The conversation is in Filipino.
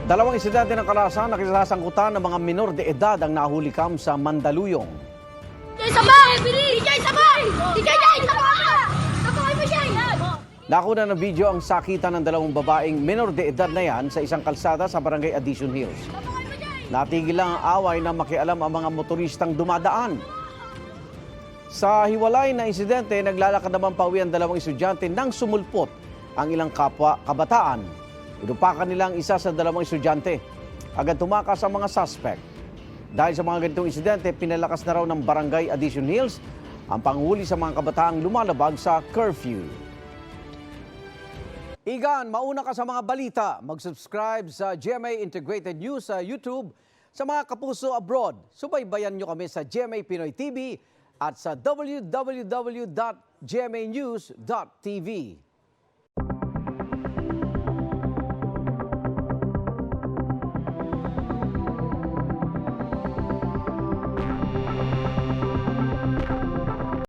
Dalawang insidente ng karahasan na kinasangkutan ng mga minor de edad ang nahulikam sa Mandaluyong. Nakuna ng video ang sakitan ng dalawang babaeng minor de edad na yan sa isang kalsada sa Barangay Addition Hills. Natigil lang ang away na makialam ang mga motoristang dumadaan. Sa hiwalay na insidente, naglalakad naman pauwi ang dalawang estudyante nang sumulpot ang ilang kapwa kabataan. Inupakan nilang isa sa dalawang estudyante. Agad tumakas ang mga suspect. Dahil sa mga ganitong insidente, pinalakas na raw ng Barangay Addition Hills ang panghuli sa mga kabataang lumalabag sa curfew. Igan, mauna ka sa mga balita. Mag-subscribe sa GMA Integrated News sa YouTube. Sa mga kapuso abroad, subaybayan nyo kami sa GMA Pinoy TV at sa www.gmanews.tv.